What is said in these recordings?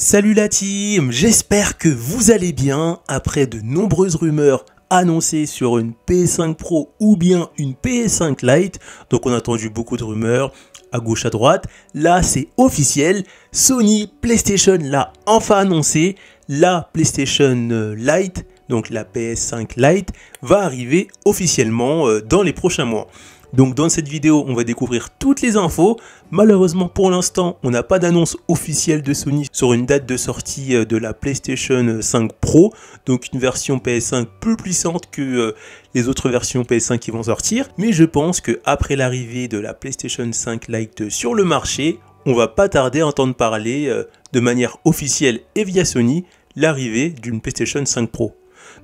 Salut la team, j'espère que vous allez bien après de nombreuses rumeurs annoncées sur une PS5 Pro ou bien une PS5 Lite. Donc on a entendu beaucoup de rumeurs à gauche à droite. Là c'est officiel, Sony PlayStation l'a enfin annoncé. La PlayStation Lite, donc la PS5 Lite, va arriver officiellement dans les prochains mois. Donc dans cette vidéo, on va découvrir toutes les infos. Malheureusement pour l'instant, on n'a pas d'annonce officielle de Sony sur une date de sortie de la PlayStation 5 Pro. Donc une version PS5 plus puissante que les autres versions PS5 qui vont sortir. Mais je pense qu'après l'arrivée de la PlayStation 5 Lite sur le marché, on va pas tarder à entendre parler de manière officielle et via Sony l'arrivée d'une PlayStation 5 Pro.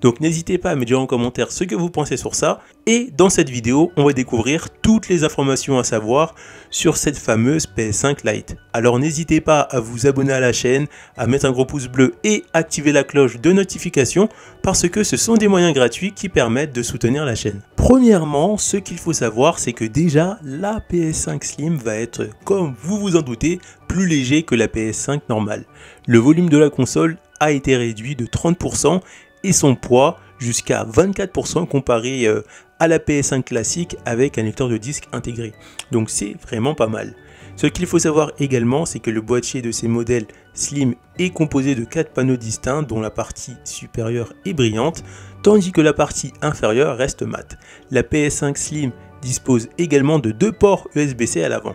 Donc n'hésitez pas à me dire en commentaire ce que vous pensez sur ça. Et dans cette vidéo, on va découvrir toutes les informations à savoir sur cette fameuse PS5 Lite. Alors n'hésitez pas à vous abonner à la chaîne, à mettre un gros pouce bleu et activer la cloche de notification parce que ce sont des moyens gratuits qui permettent de soutenir la chaîne. Premièrement, ce qu'il faut savoir, c'est que déjà la PS5 Slim va être, comme vous vous en doutez, plus léger que la PS5 normale. Le volume de la console a été réduit de 30%. Et son poids jusqu'à 24% comparé à la PS5 classique avec un lecteur de disque intégré. Donc c'est vraiment pas mal. Ce qu'il faut savoir également, c'est que le boîtier de ces modèles Slim est composé de 4 panneaux distincts dont la partie supérieure est brillante, tandis que la partie inférieure reste mate. La PS5 Slim dispose également de 2 ports USB-C à l'avant.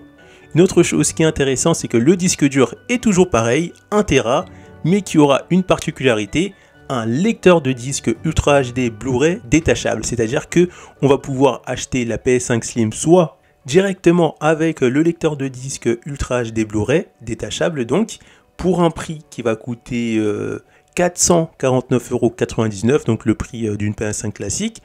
Une autre chose qui est intéressante, c'est que le disque dur est toujours pareil, 1 Tera, mais qui aura une particularité, un lecteur de disque Ultra HD Blu-ray détachable, c'est-à-dire que on va pouvoir acheter la PS5 Slim soit directement avec le lecteur de disque Ultra HD Blu-ray détachable, donc pour un prix qui va coûter 449,99 €, donc le prix d'une PS5 classique,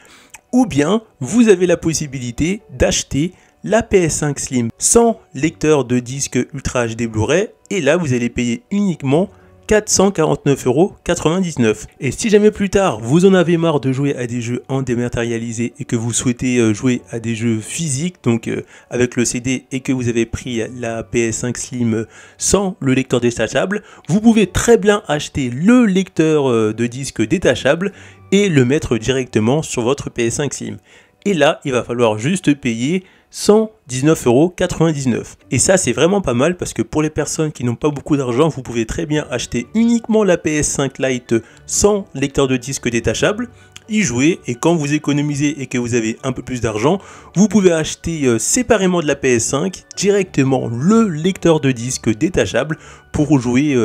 ou bien vous avez la possibilité d'acheter la PS5 Slim sans lecteur de disque Ultra HD Blu-ray, et là vous allez payer uniquement 449,99 €. Et si jamais plus tard vous en avez marre de jouer à des jeux en dématérialisé et que vous souhaitez jouer à des jeux physiques, donc avec le CD, et que vous avez pris la PS5 Slim sans le lecteur détachable, vous pouvez très bien acheter le lecteur de disque détachable et le mettre directement sur votre PS5 Slim. Et là, il va falloir juste payer 119,99 €. Et ça, c'est vraiment pas mal parce que pour les personnes qui n'ont pas beaucoup d'argent, vous pouvez très bien acheter uniquement la PS5 Lite sans lecteur de disque détachable, y jouer, et quand vous économisez et que vous avez un peu plus d'argent, vous pouvez acheter séparément de la PS5 directement le lecteur de disque détachable pour jouer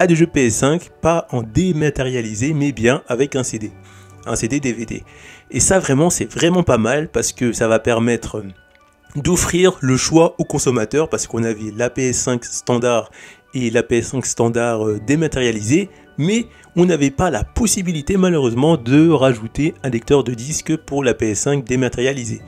à des jeux PS5, pas en dématérialisé, mais bien avec un CD DVD. Et ça vraiment, c'est vraiment pas mal parce que ça va permettre d'offrir le choix aux consommateurs, parce qu'on avait la PS5 standard et la PS5 standard dématérialisée, mais on n'avait pas la possibilité malheureusement de rajouter un lecteur de disque pour la PS5 dématérialisée.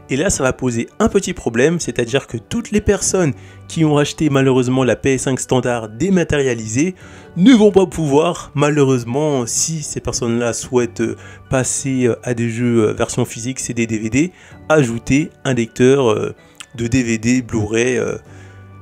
Et là ça va poser un petit problème, c'est-à-dire que toutes les personnes qui ont acheté malheureusement la PS5 standard dématérialisée ne vont pas pouvoir, malheureusement, si ces personnes-là souhaitent passer à des jeux version physique CD DVD, ajouter un lecteur de DVD Blu-ray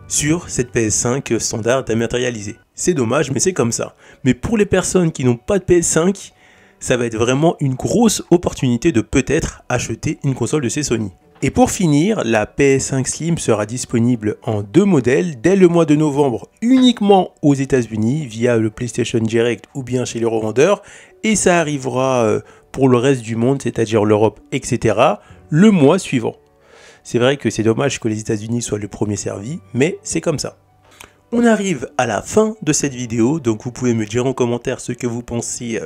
sur cette PS5 standard dématérialisée. C'est dommage, mais c'est comme ça. Mais pour les personnes qui n'ont pas de PS5, ça va être vraiment une grosse opportunité de peut-être acheter une console de chez Sony. Et pour finir, la PS5 Slim sera disponible en 2 modèles dès le mois de novembre uniquement aux États-Unis via le PlayStation Direct ou bien chez les revendeurs, et ça arrivera pour le reste du monde, c'est-à-dire l'Europe, etc., le mois suivant. C'est vrai que c'est dommage que les États-Unis soient le premier servi, mais c'est comme ça. On arrive à la fin de cette vidéo, donc vous pouvez me dire en commentaire ce que vous pensez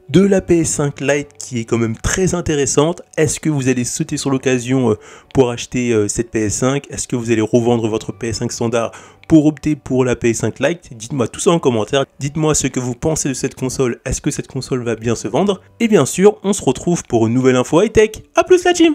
de la PS5 Lite qui est quand même très intéressante. Est-ce que vous allez sauter sur l'occasion pour acheter cette PS5? Est-ce que vous allez revendre votre PS5 standard pour opter pour la PS5 Lite? Dites-moi tout ça en commentaire. Dites-moi ce que vous pensez de cette console. Est-ce que cette console va bien se vendre? Et bien sûr, on se retrouve pour une nouvelle info high-tech. A plus la team!